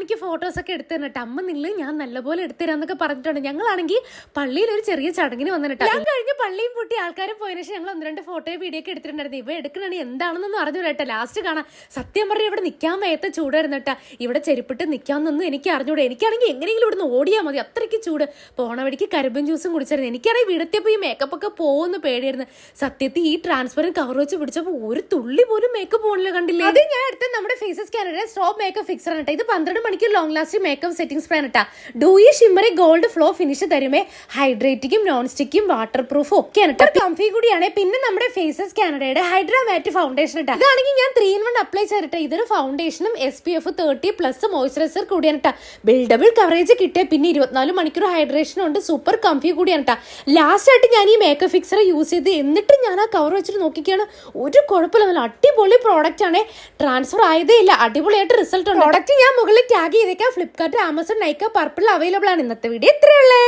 എനിക്ക് ഫോട്ടോസൊക്കെ എടുത്തു തന്നിട്ട് അമ്മ നില്ല് ഞാൻ നല്ലപോലെ എടുത്തു തരാന്നൊക്കെ പറഞ്ഞിട്ടുണ്ട്. ഞങ്ങളാണെങ്കിൽ പള്ളിയിൽ ഒരു ചെറിയ ചടങ്ങിന് വന്നിട്ട് ഞാൻ കഴിഞ്ഞ് പള്ളിയും പൂട്ടി ആൾക്കാരും പോയതിനു ശേഷം ഞങ്ങൾ 1-2 ഫോട്ടോ വീഡിയോ ഒക്കെ എടുത്തിട്ടുണ്ടായിരുന്നു. ഇവ എടുക്കണേ എന്താണെന്നൊന്നും അറിഞ്ഞു കേട്ടോ. ലാസ്റ്റ് കാണാം സത്യം പറഞ്ഞാൽ ഇവിടെ നിൽക്കാൻ വയ്യാത്ത ചൂടായിരുന്നിട്ടാ. ഇവിടെ ചെരുപ്പിട്ട് നിൽക്കാമെന്നൊന്നും എനിക്ക് അറിഞ്ഞൂടെ. എനിക്കാണെങ്കിൽ എങ്ങനെയെങ്കിലും ഇവിടുന്ന് ഓടിയാൽ മതി, അത്രയ്ക്ക് ചൂട്. പോണ വഴിക്ക് കരിമ്പൻ ജ്യൂസും കുടിച്ചായിരുന്നു. എനിക്കാണെങ്കിൽ വീടെത്തിയപ്പോൾ ഈ മേക്കപ്പ് ഒക്കെ പോകുമെന്ന് പേടിയായിരുന്നു. സത്യത്തിൽ ഈ ട്രാൻസ്പെറന്റ് കവർ വെച്ച് പിടിച്ചപ്പോൾ ഒരു തുള്ളി പോലും മേക്കപ്പ് പോണില്ല, കണ്ടില്ലേ? അത് ഞാൻ എടുത്ത നമ്മുടെ ഫേസ് സ്കാനറുടെ സ്റ്റോപ്പ് മേക്കപ്പ് ഫിക്സർ ആണ്. ഇത് 12 മണിക്കൂർ long lasting makeup setting spray ആണ്. Dewy shimmery gold flow finish തരുമേ. ഹൈഡ്രേറ്റിക്കും നോൺ സ്റ്റിക്കും വാട്ടർ പ്രൂഫും ഒക്കെയാണ്. കംഫി കൂടിയാണ്. പിന്നെ നമ്മുടെ ഫേസസ് കാനഡയുടെ ഹൈഡ്രാ മാറ്റ് ഫൗണ്ടേഷൻ ഇട്ടാ. ഇതാണെങ്കിൽ ഞാൻ 3-in-1 അപ്ലൈ ചെയ്തിട്ട് ഇതൊരു ഫൗണ്ടേഷനും SPF 30+ മോയ്സ്ചറൈസർ കൂടിയാണ് കേട്ടോ. ബിൽഡബിൾ കവറേജ് കിട്ടിയ പിന്നെ 24 മണിക്കൂർ ഹൈഡ്രേഷനും ഉണ്ട്. സൂപ്പർ കംഫി കൂടിയാണ് കേട്ടോ. ലാസ്റ്റ് ആയിട്ട് ഞാൻ ഈ മേക്കപ്പ് ഫിക്സർ യൂസ് ചെയ്ത് എന്നിട്ട് ഞാൻ ആ കവർ വെച്ചിട്ട് നോക്കിക്കാണ്. ഒരു കുഴപ്പമില്ല, നല്ല അടിപൊളി പ്രോഡക്റ്റ് ആണ്. ട്രാൻസ്ഫർ ആയതേ ഇല്ല, അടിപൊളിയായിട്ട് റിസൾട്ട് ഉണ്ട്. പ്രോഡക്റ്റ് ഞാൻ മുകളിൽ ടാഗ് ചെയ്തേക്കാം. Flipkart, Amazon, Nykaa, purple available ആണ്. ഇന്നത്തെ വീഡിയോ ഇത്രയുള്ളേ.